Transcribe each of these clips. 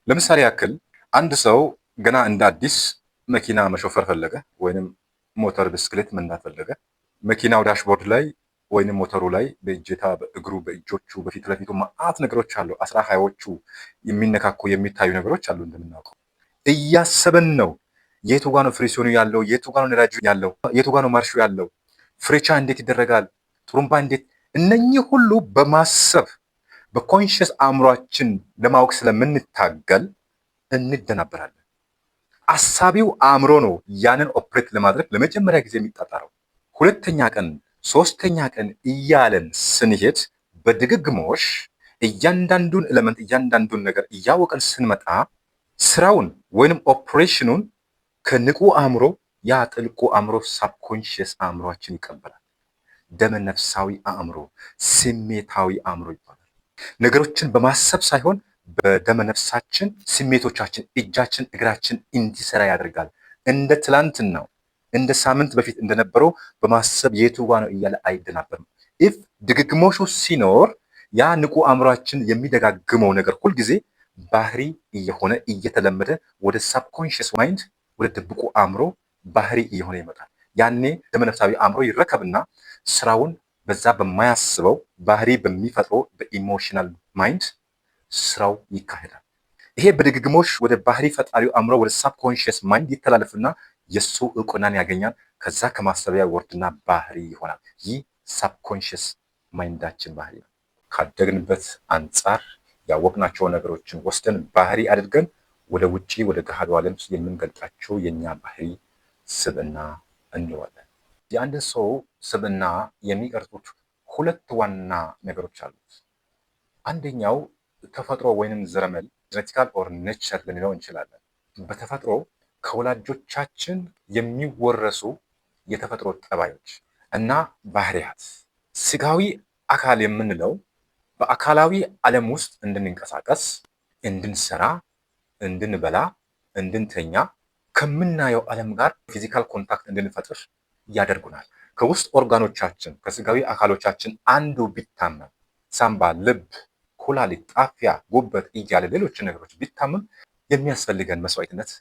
ለምሳሌ ያክል አንድ ሰው ገና እንደ አዲስ መኪና መሾፈር ፈለገ ወይንም ሞተር ብስክሌት መንዳት ፈለገ። መኪናው ዳሽቦርድ ላይ ወይንም ሞተሩ ላይ በእጀታ በእግሩ በእጆቹ በፊት ለፊቱ መዓት ነገሮች አሉ። 20ዎቹ የሚነካኩ የሚታዩ ነገሮች አሉ። እንደምናውቀው እያሰበን ነው። የቱ ጋር ነው ፍሪሲዮኑ ያለው? የቱ ጋር ነው ነዳጁ ያለው? የቱ ጋር ነው ማርሹ ያለው? ፍሬቻ እንዴት ይደረጋል? ጥሩምባ እንዴት? እነኚህ ሁሉ በማሰብ በኮንሽስ አእምሯችን ለማወቅ ስለምንታገል እንደናበራለን። አሳቢው አእምሮ ነው ያንን ኦፕሬት ለማድረግ ለመጀመሪያ ጊዜ የሚጣጣረው። ሁለተኛ ቀን ሶስተኛ ቀን እያለን ስንሄድ በድግግሞሽ እያንዳንዱን ኤሌመንት እያንዳንዱን ነገር እያወቀን ስንመጣ ስራውን ወይንም ኦፕሬሽኑን ከንቁ አእምሮ ያ ጥልቁ አእምሮ ሳብኮንሽስ አእምሯችን ይቀበላል። ደመ ነፍሳዊ አእምሮ፣ ስሜታዊ አእምሮ ይባላል። ነገሮችን በማሰብ ሳይሆን በደመ ነፍሳችን ስሜቶቻችን፣ እጃችን፣ እግራችን እንዲሰራ ያደርጋል። እንደ ትላንትናው እንደ ሳምንት በፊት እንደነበረው በማሰብ የቱ ጋ ነው እያለ አይደናበርም። ኢፍ ድግግሞሹ ሲኖር ያ ንቁ አእምሯችን የሚደጋግመው ነገር ሁልጊዜ ባህሪ እየሆነ እየተለመደ ወደ ሳብኮንሽስ ማይንድ ወደ ድብቁ አእምሮ ባህሪ እየሆነ ይመጣል። ያኔ ደመነፍሳዊ አእምሮ ይረከብና ስራውን በዛ በማያስበው ባህሪ በሚፈጥረው በኢሞሽናል ማይንድ ስራው ይካሄዳል። ይሄ በድግግሞሽ ወደ ባህሪ ፈጣሪው አእምሮ ወደ ሳብኮንሽስ ማይንድ ይተላለፍና የሱ እውቅናን ያገኛል። ከዛ ከማሰቢያ ወርድና ባህሪ ይሆናል። ይህ ሳብኮንሽስ ማይንዳችን ባህሪ ነው። ካደግንበት አንጻር ያወቅናቸው ነገሮችን ወስደን ባህሪ አድርገን ወደ ውጪ ወደ ገሃዱ ዓለም የምንገልጣቸው የኛ ባህሪ ስብዕና እንለዋለን። የአንድን ሰው ስብዕና የሚቀርጹት ሁለት ዋና ነገሮች አሉት። አንደኛው ተፈጥሮ ወይንም ዘረመል ጄኔቲካል ኦር ኔቸር ልንለው እንችላለን። በተፈጥሮ ከወላጆቻችን የሚወረሱ የተፈጥሮ ጠባዮች እና ባህሪያት። ስጋዊ አካል የምንለው በአካላዊ ዓለም ውስጥ እንድንንቀሳቀስ፣ እንድንሰራ፣ እንድንበላ፣ እንድንተኛ ከምናየው ዓለም ጋር ፊዚካል ኮንታክት እንድንፈጥር ያደርጉናል። ከውስጥ ኦርጋኖቻችን ከስጋዊ አካሎቻችን አንዱ ቢታመም ሳምባ፣ ልብ፣ ኩላሊት፣ ጣፊያ፣ ጉበት እያለ ሌሎች ነገሮች ቢታመም የሚያስፈልገን መስዋዕትነት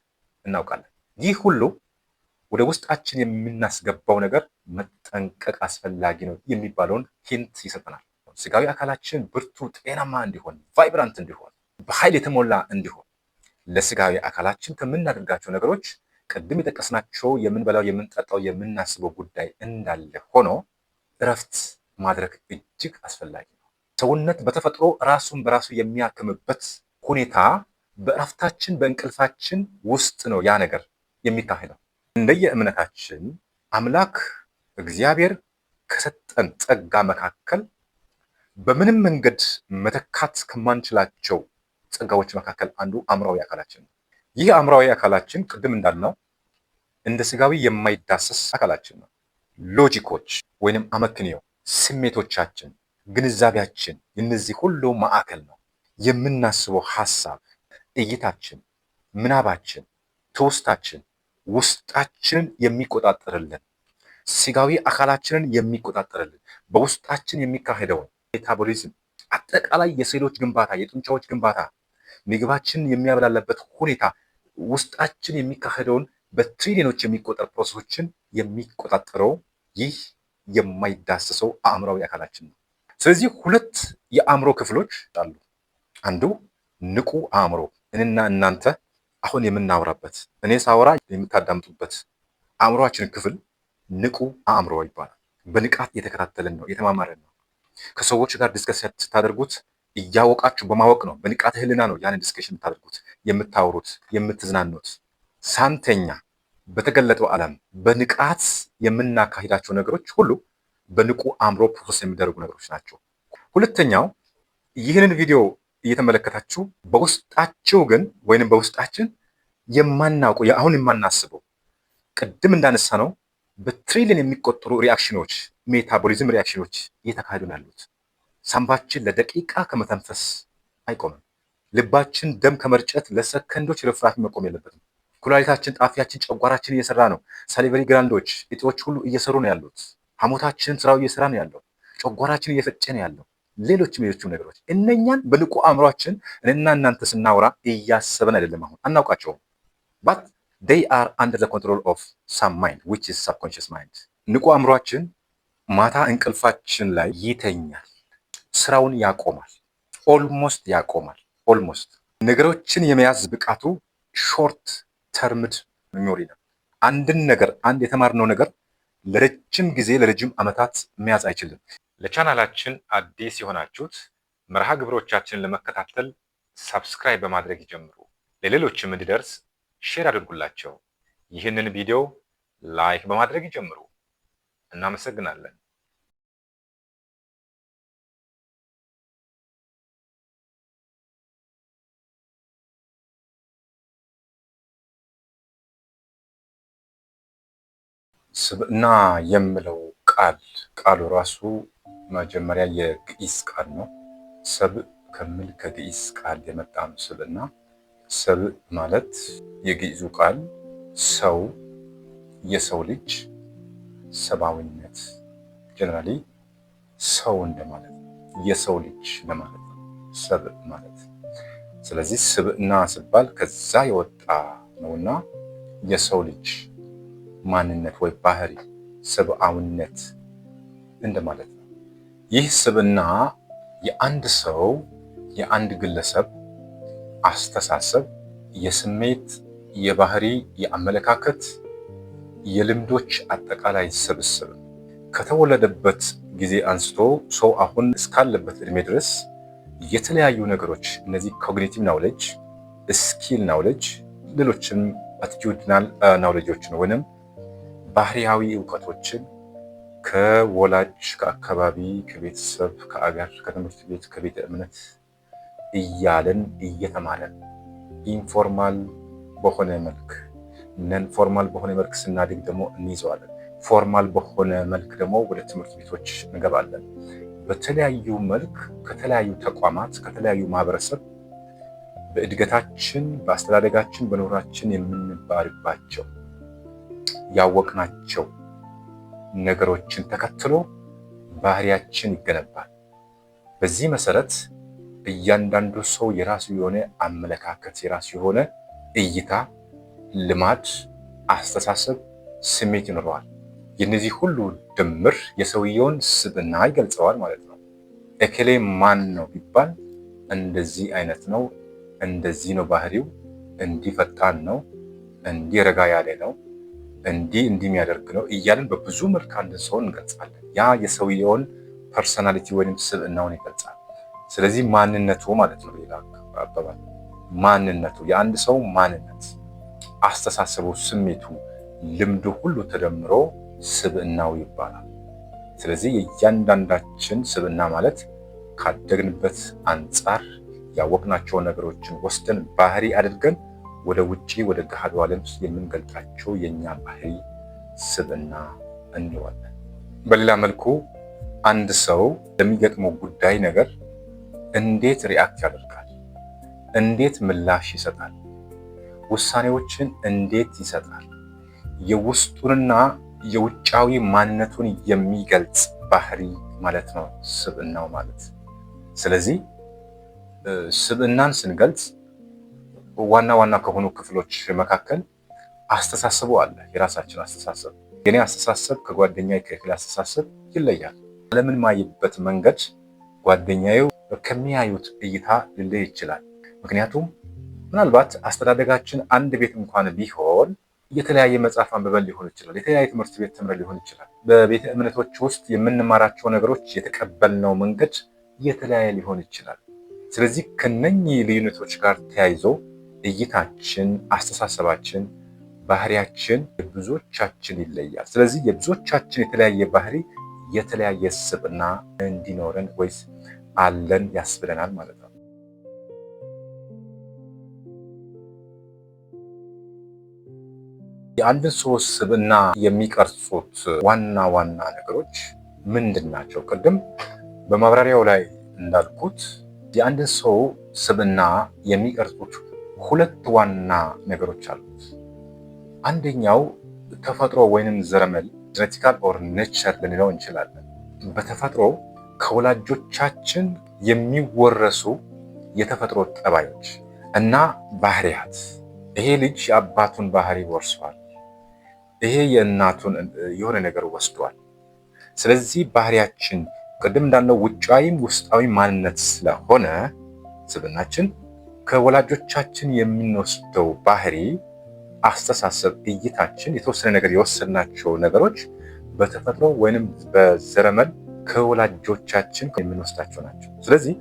እናውቃለን። ይህ ሁሉ ወደ ውስጣችን የምናስገባው ነገር መጠንቀቅ አስፈላጊ ነው የሚባለውን ሂንት ይሰጠናል። ስጋዊ አካላችን ብርቱ፣ ጤናማ እንዲሆን፣ ቫይብራንት እንዲሆን፣ በኃይል የተሞላ እንዲሆን ለስጋዊ አካላችን ከምናደርጋቸው ነገሮች ቅድም የጠቀስናቸው የምንበላው፣ የምንጠጣው፣ የምናስበው ጉዳይ እንዳለ ሆኖ እረፍት ማድረግ እጅግ አስፈላጊ ነው። ሰውነት በተፈጥሮ ራሱን በራሱ የሚያክምበት ሁኔታ በእረፍታችን በእንቅልፋችን ውስጥ ነው ያ ነገር የሚካሄደው። እንደየ እምነታችን አምላክ እግዚአብሔር ከሰጠን ጸጋ መካከል በምንም መንገድ መተካት ከማንችላቸው ጸጋዎች መካከል አንዱ አእምሯዊ አካላችን ነው። ይህ አእምሯዊ አካላችን ቅድም እንዳልነው እንደ ስጋዊ የማይዳሰስ አካላችን ነው። ሎጂኮች ወይንም አመክንዮ፣ ስሜቶቻችን፣ ግንዛቤያችን የነዚህ ሁሉ ማዕከል ነው። የምናስበው ሐሳብ፣ እይታችን፣ ምናባችን፣ ትውስታችን ውስጣችንን የሚቆጣጠርልን፣ ስጋዊ አካላችንን የሚቆጣጠርልን፣ በውስጣችን የሚካሄደውን ሜታቦሊዝም፣ አጠቃላይ የሴሎች ግንባታ፣ የጡንቻዎች ግንባታ፣ ምግባችንን የሚያበላልበት ሁኔታ፣ ውስጣችን የሚካሄደውን በትሪሊዮኖች የሚቆጠር ፕሮሰሶችን የሚቆጣጠረው ይህ የማይዳሰሰው አእምሯዊ አካላችን ነው። ስለዚህ ሁለት የአእምሮ ክፍሎች አሉ። አንዱ ንቁ አእምሮ፣ እኔና እናንተ አሁን የምናወራበት፣ እኔ ሳወራ የምታዳምጡበት አእምሯችን ክፍል ንቁ አእምሮ ይባላል። በንቃት እየተከታተልን ነው፣ እየተማማረን ነው። ከሰዎች ጋር ዲስከስ ስታደርጉት እያወቃችሁ በማወቅ ነው። በንቃተ ህሊና ነው ያንን ዲስከሽን የምታደርጉት፣ የምታወሩት፣ የምትዝናኑት። ሳንተኛ በተገለጠው ዓለም በንቃት የምናካሂዳቸው ነገሮች ሁሉ በንቁ አእምሮ ፕሮሰስ የሚደረጉ ነገሮች ናቸው። ሁለተኛው ይህንን ቪዲዮ እየተመለከታችሁ በውስጣችሁ ግን ወይንም በውስጣችን የማናውቀው አሁን የማናስበው ቅድም እንዳነሳ ነው በትሪሊየን የሚቆጠሩ ሪአክሽኖች፣ ሜታቦሊዝም ሪአክሽኖች እየተካሄዱ ያሉት። ሳምባችን ለደቂቃ ከመተንፈስ አይቆምም። ልባችን ደም ከመርጨት ለሰከንዶች ርፍራፊ መቆም የለበትም። ኩላሊታችን፣ ጣፊያችን፣ ጨጓራችን እየሰራ ነው። ሳሊቨሪ ግራንዶች፣ እጢዎች ሁሉ እየሰሩ ነው ያሉት። ሐሞታችን ስራው እየሰራ ነው ያለው። ጨጓራችን እየፈጨ ነው ያለው። ሌሎችም ነገሮች እነኛን በንቁ አእምሯችን እኔና እናንተ ስናወራ እያሰብን አይደለም። አሁን አናውቃቸውም። but they are under the control of some mind which is subconscious mind። ንቁ አእምሯችን ማታ እንቅልፋችን ላይ ይተኛል፣ ስራውን ያቆማል፣ ኦልሞስት ያቆማል። ኦልሞስት ነገሮችን የመያዝ ብቃቱ ሾርት ተርምድ ሚሞሪ ነው። አንድን ነገር አንድ የተማርነው ነገር ለረጅም ጊዜ ለረጅም ዓመታት መያዝ አይችልም። ለቻናላችን አዲስ የሆናችሁት መርሃ ግብሮቻችንን ለመከታተል ሰብስክራይብ በማድረግ ይጀምሩ። ለሌሎችም እንዲደርስ ሼር አድርጉላቸው። ይህንን ቪዲዮ ላይክ በማድረግ ይጀምሩ። እናመሰግናለን። ስብዕና የሚለው ቃሉ ራሱ መጀመሪያ የግዕዝ ቃል ነው። ሰብእ ከሚል ከግዕዝ ቃል የመጣ ነው ስብዕና። ሰብእ ማለት የግዕዙ ቃል ሰው፣ የሰው ልጅ፣ ሰብአዊነት፣ ጀነራሊ ሰው እንደማለት ነው። የሰው ልጅ ለማለት ነው ሰብእ ማለት። ስለዚህ ስብዕና ሲባል ከዛ የወጣ ነውና የሰው ልጅ ማንነት ወይ ባህሪ፣ ሰብአዊነት እንደማለት ነው። ይህ ስብዕና የአንድ ሰው የአንድ ግለሰብ አስተሳሰብ፣ የስሜት፣ የባህሪ፣ የአመለካከት፣ የልምዶች አጠቃላይ ስብስብ ከተወለደበት ጊዜ አንስቶ ሰው አሁን እስካለበት እድሜ ድረስ የተለያዩ ነገሮች እነዚህ ኮግኒቲቭ ናውሌጅ፣ ስኪል ናውሌጅ፣ ሌሎችም አቲቲዩድናል ናውሌጆችን ወይንም ባህሪያዊ እውቀቶችን ከወላጅ፣ ከአካባቢ፣ ከቤተሰብ፣ ከአገር፣ ከትምህርት ቤት፣ ከቤተ እምነት እያለን እየተማረን ኢንፎርማል በሆነ መልክ ነን ፎርማል በሆነ መልክ ስናድግ ደግሞ እንይዘዋለን። ፎርማል በሆነ መልክ ደግሞ ወደ ትምህርት ቤቶች እንገባለን። በተለያዩ መልክ ከተለያዩ ተቋማት ከተለያዩ ማህበረሰብ በእድገታችን በአስተዳደጋችን በኑራችን የምንባርባቸው ያወቅናቸው ነገሮችን ተከትሎ ባህሪያችን ይገነባል። በዚህ መሰረት እያንዳንዱ ሰው የራሱ የሆነ አመለካከት፣ የራሱ የሆነ እይታ፣ ልማድ፣ አስተሳሰብ፣ ስሜት ይኖረዋል። የነዚህ ሁሉ ድምር የሰውየውን ስብዕና ይገልጸዋል ማለት ነው። እከሌ ማን ነው ቢባል እንደዚህ አይነት ነው፣ እንደዚህ ነው ባህሪው፣ እንዲህ ፈጣን ነው፣ እንዲህ ረጋ ያለ ነው፣ እንዲህ የሚያደርግ ነው እያልን በብዙ መልክ አንድን ሰውን እንገልጻለን። ያ የሰውየውን ፐርሰናሊቲ ወይም ስብዕናውን ይገልጻል። ስለዚህ ማንነቱ ማለት ነው። ሌላ አባባል ማንነቱ፣ የአንድ ሰው ማንነት፣ አስተሳሰቡ፣ ስሜቱ፣ ልምዱ ሁሉ ተደምሮ ስብዕናው ይባላል። ስለዚህ የእያንዳንዳችን ስብዕና ማለት ካደግንበት አንጻር ያወቅናቸው ነገሮችን ወስደን ባህሪ አድርገን ወደ ውጪ ወደ ገሃዱ ዓለም የምንገልጣቸው የኛ ባህሪ ስብዕና እንለዋለን። በሌላ መልኩ አንድ ሰው ለሚገጥመው ጉዳይ ነገር እንዴት ሪአክት ያደርጋል፣ እንዴት ምላሽ ይሰጣል፣ ውሳኔዎችን እንዴት ይሰጣል፣ የውስጡንና የውጫዊ ማንነቱን የሚገልጽ ባህሪ ማለት ነው ስብዕናው ማለት። ስለዚህ ስብዕናን ስንገልጽ ዋና ዋና ከሆኑ ክፍሎች መካከል አስተሳሰቡ አለ። የራሳችን አስተሳሰብ፣ የኔ አስተሳሰብ ከጓደኛዬ ከክፍል አስተሳሰብ ይለያል። ዓለምን ማየበት መንገድ ጓደኛዬ ከሚያዩት እይታ ሊለይ ይችላል። ምክንያቱም ምናልባት አስተዳደጋችን አንድ ቤት እንኳን ቢሆን የተለያየ መጽሐፍ አንብበን ሊሆን ይችላል፣ የተለያየ ትምህርት ቤት ተምረን ሊሆን ይችላል። በቤተ እምነቶች ውስጥ የምንማራቸው ነገሮች የተቀበልነው መንገድ የተለያየ ሊሆን ይችላል። ስለዚህ ከነኚህ ልዩነቶች ጋር ተያይዞ እይታችን፣ አስተሳሰባችን፣ ባህሪያችን የብዙዎቻችን ይለያል። ስለዚህ የብዙዎቻችን የተለያየ ባህሪ የተለያየ ስብዕና እንዲኖረን ወይስ አለን ያስብለናል ማለት ነው። የአንድን ሰው ስብዕና የሚቀርጹት ዋና ዋና ነገሮች ምንድን ናቸው? ቅድም በማብራሪያው ላይ እንዳልኩት የአንድን ሰው ስብዕና የሚቀርጹት ሁለት ዋና ነገሮች አሉት። አንደኛው ተፈጥሮ ወይንም ዘረመል ጄኔቲካል ኦር ኔቸር ልንለው እንችላለን። በተፈጥሮ ከወላጆቻችን የሚወረሱ የተፈጥሮ ጠባዮች እና ባህሪያት። ይሄ ልጅ የአባቱን ባህሪ ወርሷል፣ ይሄ የእናቱን የሆነ ነገር ወስዷል። ስለዚህ ባህሪያችን ቅድም እንዳልነው ውጫዊም ውስጣዊ ማንነት ስለሆነ ስብዕናችን ከወላጆቻችን የምንወስደው ባህሪ፣ አስተሳሰብ፣ እይታችን የተወሰነ ነገር የወሰናቸው ነገሮች በተፈጥሮ ወይንም በዘረመል ከወላጆቻችን የምንወስዳቸው ናቸው። ስለዚህ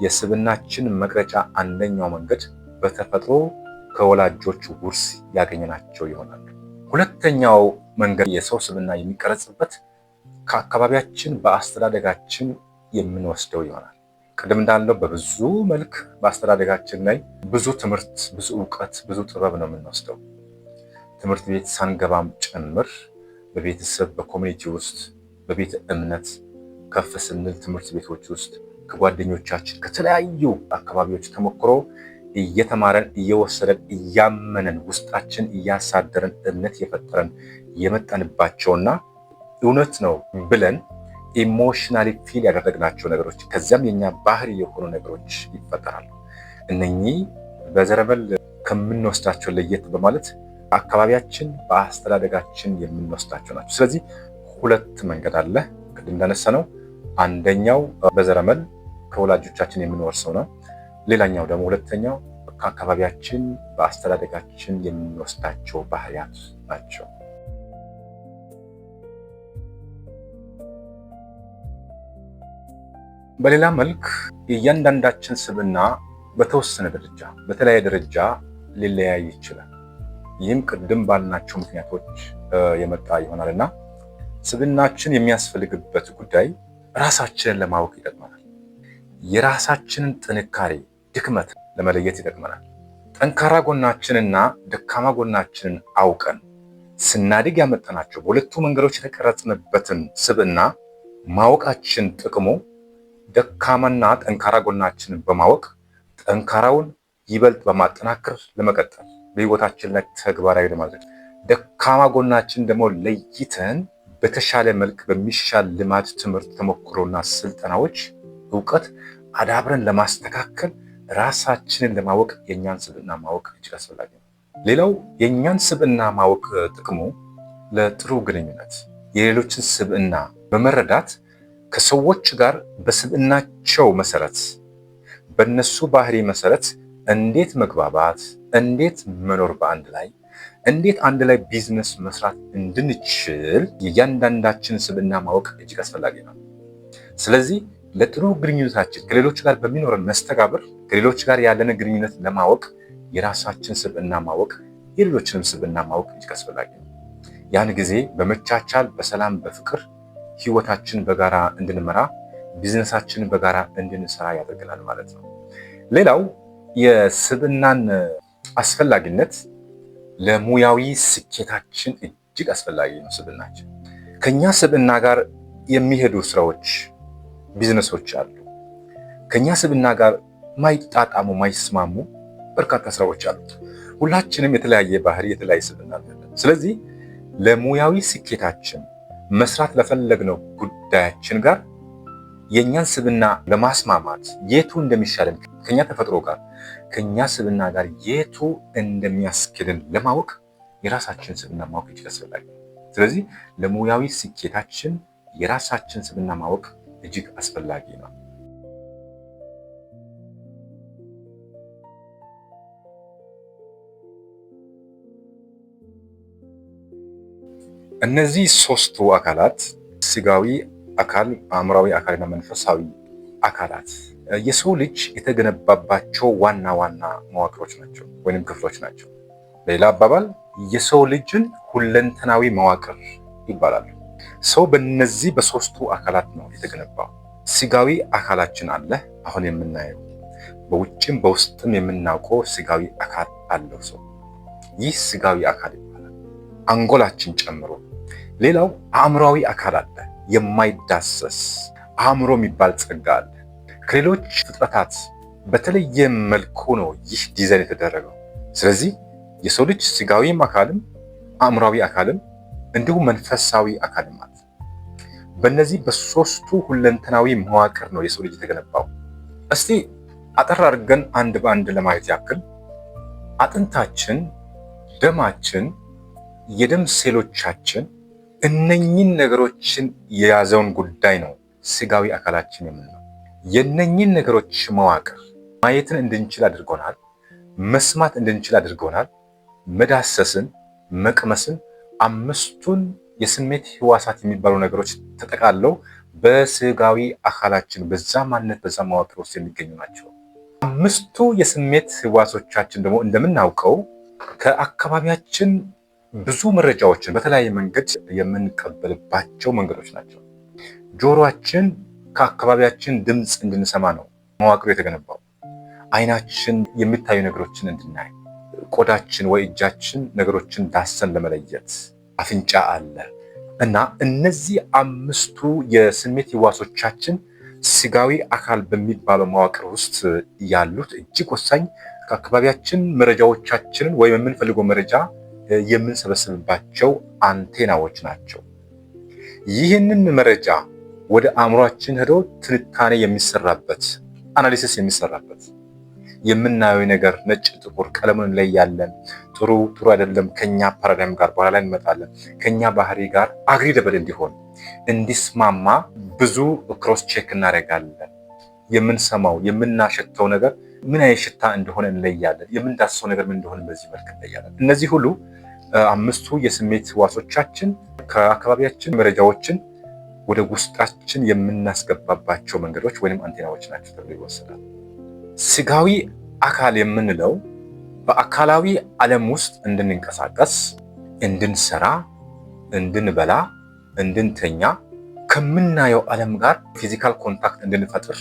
የስብዕናችን መቅረጫ አንደኛው መንገድ በተፈጥሮ ከወላጆች ውርስ ያገኘናቸው ይሆናል። ሁለተኛው መንገድ የሰው ስብዕና የሚቀረጽበት ከአካባቢያችን በአስተዳደጋችን የምንወስደው ይሆናል። ቅድም እንዳለው በብዙ መልክ በአስተዳደጋችን ላይ ብዙ ትምህርት፣ ብዙ እውቀት፣ ብዙ ጥበብ ነው የምንወስደው። ትምህርት ቤት ሳንገባም ጭምር በቤተሰብ፣ በኮሚኒቲ ውስጥ፣ በቤተ እምነት ከፍ ስንል ትምህርት ቤቶች ውስጥ ከጓደኞቻችን ከተለያዩ አካባቢዎች ተሞክሮ እየተማረን እየወሰደን እያመነን ውስጣችን እያሳደረን እምነት የፈጠረን የመጣንባቸውና እውነት ነው ብለን ኢሞሽናሊ ፊል ያደረግናቸው ነገሮች ከዚያም የኛ ባህሪ የሆኑ ነገሮች ይፈጠራሉ። እነኚህ በዘረመል ከምንወስዳቸው ለየት በማለት አካባቢያችን በአስተዳደጋችን የምንወስዳቸው ናቸው። ስለዚህ ሁለት መንገድ አለ። ቅድም እንዳነሳነው አንደኛው በዘረመል ከወላጆቻችን የምንወርሰው ነው። ሌላኛው ደግሞ ሁለተኛው ከአካባቢያችን በአስተዳደጋችን የምንወስዳቸው ባህሪያት ናቸው። በሌላ መልክ የእያንዳንዳችን ስብዕና በተወሰነ ደረጃ በተለያየ ደረጃ ሊለያይ ይችላል። ይህም ቅድም ባልናቸው ምክንያቶች የመጣ ይሆናልና ስብዕናችን የሚያስፈልግበት ጉዳይ ራሳችንን ለማወቅ ይጠቅመናል። የራሳችንን ጥንካሬ፣ ድክመት ለመለየት ይጠቅመናል። ጠንካራ ጎናችንና ደካማ ጎናችንን አውቀን ስናድግ ያመጣናቸው በሁለቱ መንገዶች የተቀረጽንበትን ስብዕና ማወቃችን ጥቅሙ ደካማና ጠንካራ ጎናችንን በማወቅ ጠንካራውን ይበልጥ በማጠናከር ለመቀጠል በህይወታችን ላይ ተግባራዊ ለማድረግ፣ ደካማ ጎናችን ደግሞ ለይተን በተሻለ መልክ በሚሻል ልማድ፣ ትምህርት፣ ተሞክሮና ስልጠናዎች እውቀት አዳብረን ለማስተካከል ራሳችንን ለማወቅ የእኛን ስብዕና ማወቅ እጅግ አስፈላጊ ነው። ሌላው የእኛን ስብዕና ማወቅ ጥቅሙ ለጥሩ ግንኙነት የሌሎችን ስብዕና በመረዳት ከሰዎች ጋር በስብዕናቸው መሰረት በነሱ ባህሪ መሰረት እንዴት መግባባት፣ እንዴት መኖር በአንድ ላይ እንዴት አንድ ላይ ቢዝነስ መስራት እንድንችል የእያንዳንዳችን ስብዕና ማወቅ እጅግ አስፈላጊ ነው። ስለዚህ ለጥሩ ግንኙነታችን ከሌሎች ጋር በሚኖረን መስተጋብር ከሌሎች ጋር ያለን ግንኙነት ለማወቅ የራሳችን ስብዕና ማወቅ የሌሎችንም ስብዕና ማወቅ እጅግ አስፈላጊ ነው። ያን ጊዜ በመቻቻል በሰላም በፍቅር ህይወታችን በጋራ እንድንመራ ቢዝነሳችንን በጋራ እንድንሰራ ያደርገናል ማለት ነው። ሌላው የስብዕናን አስፈላጊነት ለሙያዊ ስኬታችን እጅግ አስፈላጊ ነው። ስብዕናችን ከኛ ስብዕና ጋር የሚሄዱ ስራዎች፣ ቢዝነሶች አሉ። ከኛ ስብዕና ጋር ማይጣጣሙ ማይስማሙ በርካታ ስራዎች አሉ። ሁላችንም የተለያየ ባህሪ የተለያየ ስብዕና አለን። ስለዚህ ለሙያዊ ስኬታችን መስራት ለፈለግነው ጉዳያችን ጋር የእኛን ስብዕና ለማስማማት የቱ እንደሚሻለን ከኛ ተፈጥሮ ጋር ከኛ ስብዕና ጋር የቱ እንደሚያስኬድን ለማወቅ የራሳችን ስብዕና ማወቅ እጅግ አስፈላጊ ነው። ስለዚህ ለሙያዊ ስኬታችን የራሳችን ስብዕና ማወቅ እጅግ አስፈላጊ ነው። እነዚህ ሶስቱ አካላት ስጋዊ አካል፣ አእምሯዊ አካልና መንፈሳዊ አካላት የሰው ልጅ የተገነባባቸው ዋና ዋና መዋቅሮች ናቸው ወይንም ክፍሎች ናቸው። በሌላ አባባል የሰው ልጅን ሁለንተናዊ መዋቅር ይባላሉ። ሰው በእነዚህ በሶስቱ አካላት ነው የተገነባው። ስጋዊ አካላችን አለ፣ አሁን የምናየው በውጭም በውስጥም የምናውቀው ስጋዊ አካል አለው ሰው። ይህ ስጋዊ አካል ይባላል፣ አንጎላችን ጨምሮ። ሌላው አእምሯዊ አካል አለ፣ የማይዳሰስ አእምሮ የሚባል ጸጋ አለ። ከሌሎች ፍጥረታት በተለየ መልኩ ነው ይህ ዲዛይን የተደረገው። ስለዚህ የሰው ልጅ ስጋዊም አካልም አእምሯዊ አካልም እንዲሁም መንፈሳዊ አካልም አለ። በእነዚህ በሶስቱ ሁለንተናዊ መዋቅር ነው የሰው ልጅ የተገነባው። እስቲ አጠር አድርገን አንድ በአንድ ለማየት ያክል አጥንታችን፣ ደማችን፣ የደም ሴሎቻችን እነኚህን ነገሮችን የያዘውን ጉዳይ ነው ስጋዊ አካላችን የምንለው። የእነኚህን ነገሮች መዋቅር ማየትን እንድንችል አድርጎናል። መስማት እንድንችል አድርጎናል። መዳሰስን፣ መቅመስን፣ አምስቱን የስሜት ህዋሳት የሚባሉ ነገሮች ተጠቃለው በስጋዊ አካላችን በዛ ማንነት በዛ መዋቅር ውስጥ የሚገኙ ናቸው። አምስቱ የስሜት ህዋሶቻችን ደግሞ እንደምናውቀው ከአካባቢያችን ብዙ መረጃዎችን በተለያየ መንገድ የምንቀበልባቸው መንገዶች ናቸው። ጆሮአችን ከአካባቢያችን ድምፅ እንድንሰማ ነው መዋቅሩ የተገነባው። አይናችን የሚታዩ ነገሮችን እንድናይ፣ ቆዳችን ወይ እጃችን ነገሮችን ዳሰን ለመለየት፣ አፍንጫ አለ እና እነዚህ አምስቱ የስሜት ህዋሶቻችን ስጋዊ አካል በሚባለው መዋቅር ውስጥ ያሉት እጅግ ወሳኝ ከአካባቢያችን መረጃዎቻችንን ወይም የምንፈልገው መረጃ የምንሰበስብባቸው አንቴናዎች ናቸው። ይህንን መረጃ ወደ አእምሯችን ሄዶ ትንታኔ የሚሰራበት አናሊሲስ የሚሰራበት የምናየው ነገር ነጭ ጥቁር ቀለሙን ላይ ያለን ጥሩ አይደለም ከኛ ፓራዳይም ጋር በኋላ ላይ እንመጣለን ከኛ ባህሪ ጋር አግሪደብል እንዲሆን እንዲስማማ ብዙ ክሮስ ቼክ እናደርጋለን። የምንሰማው የምናሸተው ነገር ምን አይነት ሽታ እንደሆነ እንለያለን። የምንዳስሰው ነገር ምን እንደሆነ በዚህ መልክ እንለያለን። እነዚህ ሁሉ አምስቱ የስሜት ህዋሶቻችን ከአካባቢያችን መረጃዎችን ወደ ውስጣችን የምናስገባባቸው መንገዶች ወይም አንቴናዎች ናቸው ተብሎ ይወሰዳል። ስጋዊ አካል የምንለው በአካላዊ ዓለም ውስጥ እንድንንቀሳቀስ፣ እንድንሰራ፣ እንድንበላ፣ እንድንተኛ ከምናየው ዓለም ጋር ፊዚካል ኮንታክት እንድንፈጥር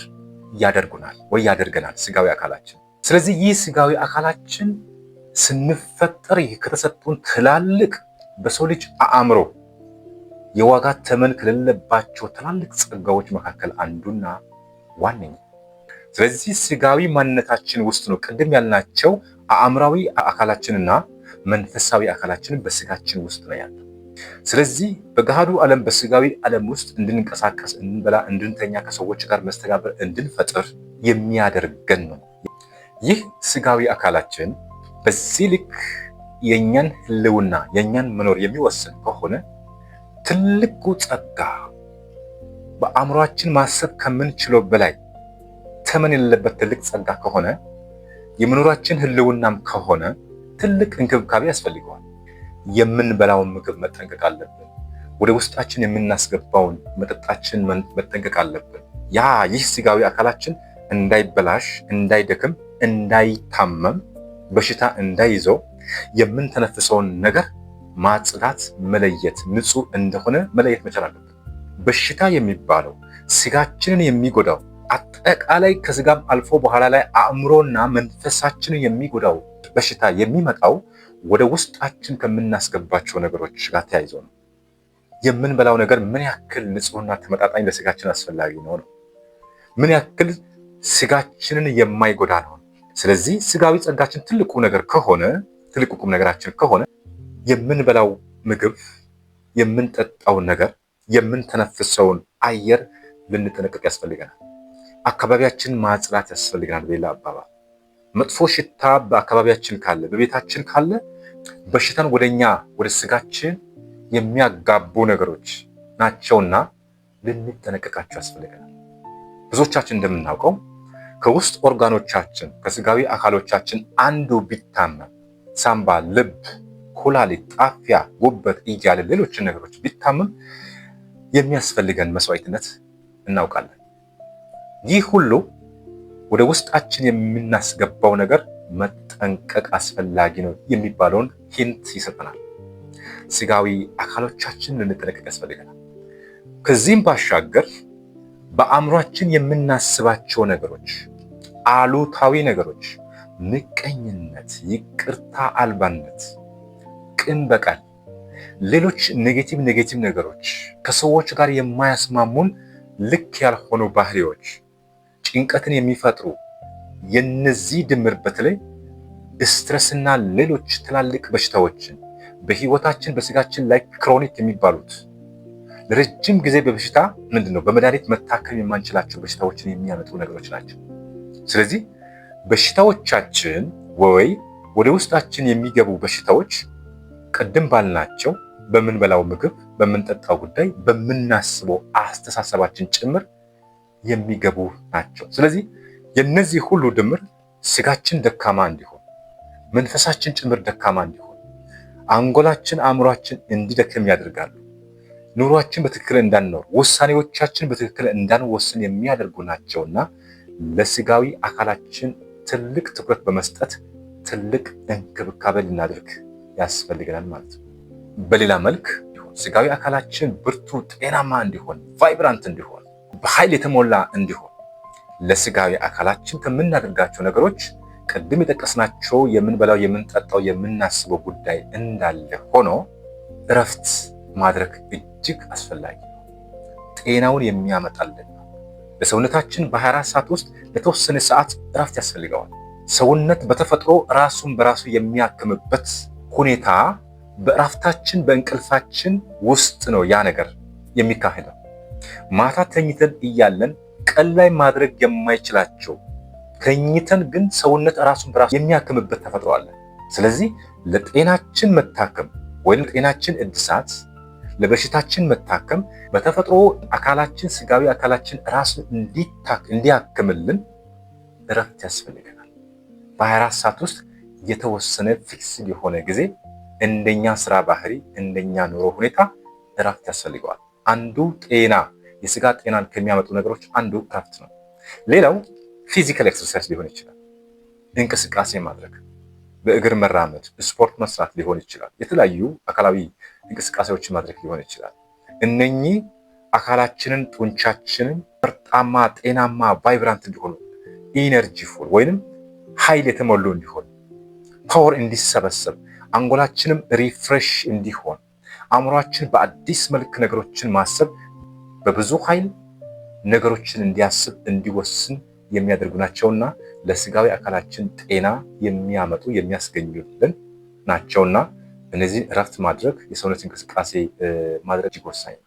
ያደርገናል ስጋዊ አካላችን። ስለዚህ ይህ ስጋዊ አካላችን ስንፈጠር ከተሰጡን ትላልቅ በሰው ልጅ አእምሮ የዋጋ ተመን ከሌለባቸው ትላልቅ ጸጋዎች መካከል አንዱና ዋነኛ። ስለዚህ ስጋዊ ማንነታችን ውስጥ ነው ቅድም ያልናቸው አእምራዊ አካላችንና መንፈሳዊ አካላችንን በስጋችን ውስጥ ነው ያለው። ስለዚህ በገሃዱ ዓለም በስጋዊ ዓለም ውስጥ እንድንቀሳቀስ፣ እንድንበላ፣ እንድንተኛ፣ ከሰዎች ጋር መስተጋብር እንድንፈጥር የሚያደርገን ነው። ይህ ስጋዊ አካላችን በዚህ ልክ የኛን ህልውና የኛን መኖር የሚወስን ከሆነ ትልቁ ጸጋ በአእምሯችን ማሰብ ከምንችለው በላይ ተመን የሌለበት ትልቅ ጸጋ ከሆነ የመኖራችን ህልውናም ከሆነ ትልቅ እንክብካቤ ያስፈልገዋል። የምንበላውን ምግብ መጠንቀቅ አለብን። ወደ ውስጣችን የምናስገባውን መጠጣችን መጠንቀቅ አለብን። ይህ ስጋዊ አካላችን እንዳይበላሽ፣ እንዳይደክም፣ እንዳይታመም፣ በሽታ እንዳይዘው የምንተነፍሰውን ነገር ማጽዳት፣ መለየት፣ ንጹህ እንደሆነ መለየት መቻል አለብን። በሽታ የሚባለው ስጋችንን የሚጎዳው አጠቃላይ ከስጋም አልፎ በኋላ ላይ አእምሮና መንፈሳችንን የሚጎዳው በሽታ የሚመጣው ወደ ውስጣችን ከምናስገባቸው ነገሮች ጋር ተያይዞ ነው። የምንበላው ነገር ምን ያክል ንጹህና ተመጣጣኝ ለስጋችን አስፈላጊ ነው። ምን ያክል ስጋችንን የማይጎዳ ነው። ስለዚህ ስጋዊ ጸጋችን ትልቁ ነገር ከሆነ ትልቁ ቁም ነገራችን ከሆነ የምንበላው ምግብ፣ የምንጠጣውን ነገር፣ የምንተነፍሰውን አየር ልንጠነቀቅ ያስፈልገናል። አካባቢያችንን ማጽዳት ያስፈልገናል። በሌላ አባባል መጥፎ ሽታ በአካባቢያችን ካለ፣ በቤታችን ካለ በሽታን ወደ ስጋችን የሚያጋቡ ነገሮች ናቸውና ልንጠነቀቃቸው ያስፈልገናል። ብዙዎቻችን እንደምናውቀው ከውስጥ ኦርጋኖቻችን ከስጋዊ አካሎቻችን አንዱ ቢታመም ሳምባ፣ ልብ፣ ኩላሊት፣ ጣፊያ፣ ጉበት እያለ ሌሎችን ነገሮች ቢታመም የሚያስፈልገን መስዋዕትነት እናውቃለን። ይህ ሁሉ ወደ ውስጣችን የምናስገባው ነገር መጠንቀቅ አስፈላጊ ነው የሚባለውን ሂንት ይሰጠናል። ስጋዊ አካሎቻችን ልንጠነቀቅ ያስፈልገናል። ከዚህም ባሻገር በአእምሯችን የምናስባቸው ነገሮች፣ አሉታዊ ነገሮች፣ ምቀኝነት፣ ይቅርታ አልባነት፣ ቅን በቀል፣ ሌሎች ኔጌቲቭ ነገሮች፣ ከሰዎች ጋር የማያስማሙን ልክ ያልሆኑ ባህሪዎች፣ ጭንቀትን የሚፈጥሩ የነዚህ ድምር በተለይ ስትረስና ሌሎች ትላልቅ በሽታዎችን በህይወታችን በስጋችን ላይ ክሮኒክ የሚባሉት ለረጅም ጊዜ በበሽታ ምንድነው በመድኃኒት መታከም የማንችላቸው በሽታዎችን የሚያመጡ ነገሮች ናቸው። ስለዚህ በሽታዎቻችን ወይ ወደ ውስጣችን የሚገቡ በሽታዎች ቅድም ባልናቸው በምንበላው ምግብ፣ በምንጠጣው ጉዳይ፣ በምናስበው አስተሳሰባችን ጭምር የሚገቡ ናቸው። ስለዚህ የነዚህ ሁሉ ድምር ስጋችን ደካማ እንዲሆን፣ መንፈሳችን ጭምር ደካማ እንዲሆን፣ አንጎላችን አእምሯችን እንዲደክም ያደርጋሉ። ኑሯችን በትክክል እንዳንኖር፣ ውሳኔዎቻችን በትክክል እንዳንወስን የሚያደርጉ ናቸውና ለስጋዊ አካላችን ትልቅ ትኩረት በመስጠት ትልቅ እንክብካቤ ልናደርግ ያስፈልገናል ማለት ነው። በሌላ መልክ ስጋዊ አካላችን ብርቱ፣ ጤናማ እንዲሆን፣ ቫይብራንት እንዲሆን፣ በኃይል የተሞላ እንዲሆን ለስጋዊ አካላችን ከምናደርጋቸው ነገሮች ቅድም የጠቀስናቸው የምንበላው፣ የምንጠጣው፣ የምናስበው ጉዳይ እንዳለ ሆኖ እረፍት ማድረግ እጅግ አስፈላጊ ነው። ጤናውን የሚያመጣልን ነው። በሰውነታችን በ24 ሰዓት ውስጥ ለተወሰነ ሰዓት እረፍት ያስፈልገዋል። ሰውነት በተፈጥሮ ራሱን በራሱ የሚያክምበት ሁኔታ በእረፍታችን በእንቅልፋችን ውስጥ ነው ያ ነገር የሚካሄደው። ማታ ተኝተን እያለን ቀን ላይ ማድረግ የማይችላቸው ተኝተን ግን ሰውነት ራሱን በራሱ የሚያክምበት ተፈጥሮ አለ። ስለዚህ ለጤናችን መታከም ወይም ለጤናችን እድሳት፣ ለበሽታችን መታከም በተፈጥሮ አካላችን ስጋዊ አካላችን ራሱን እንዲያክምልን እረፍት ያስፈልገናል። በ24 ሰዓት ውስጥ የተወሰነ ፊክስድ የሆነ ጊዜ እንደኛ ስራ ባህሪ፣ እንደኛ ኑሮ ሁኔታ እረፍት ያስፈልገዋል። አንዱ ጤና የስጋ ጤናን ከሚያመጡ ነገሮች አንዱ እረፍት ነው። ሌላው ፊዚካል ኤክሰርሳይዝ ሊሆን ይችላል። እንቅስቃሴ ማድረግ፣ በእግር መራመድ፣ ስፖርት መስራት ሊሆን ይችላል። የተለያዩ አካላዊ እንቅስቃሴዎችን ማድረግ ሊሆን ይችላል። እነኚህ አካላችንን፣ ጡንቻችንን ፈርጣማ፣ ጤናማ፣ ቫይብራንት እንዲሆኑ፣ ኢነርጂፉል ወይንም ኃይል የተሞሉ እንዲሆኑ፣ ፓወር እንዲሰበሰብ፣ አንጎላችንም ሪፍሬሽ እንዲሆን፣ አእምሯችን በአዲስ መልክ ነገሮችን ማሰብ በብዙ ኃይል ነገሮችን እንዲያስብ እንዲወስን የሚያደርጉ ናቸውና ለስጋዊ አካላችን ጤና የሚያመጡ የሚያስገኙልን ናቸውና እነዚህ እረፍት ማድረግ፣ የሰውነት እንቅስቃሴ ማድረግ እጅግ ወሳኝ ነው።